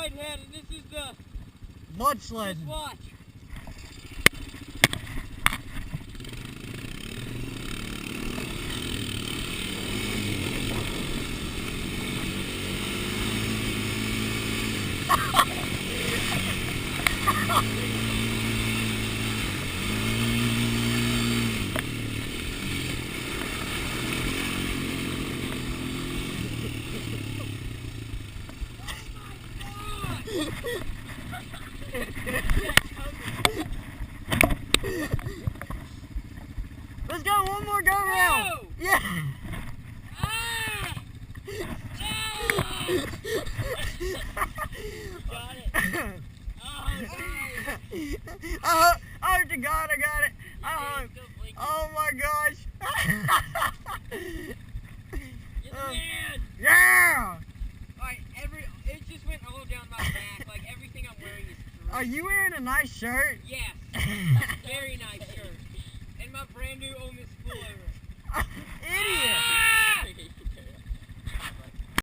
Whitehead, and this is the mud sled. Just watch. Let's go, one more go round. No! Yeah. Ah! Got it. Oh, nice. Oh, to God, I got it. Oh my gosh. You're the man. Yeah. Alright, it just went all down my back. Like everything I'm wearing is through. Are you wearing a nice shirt? Yes. Very nice.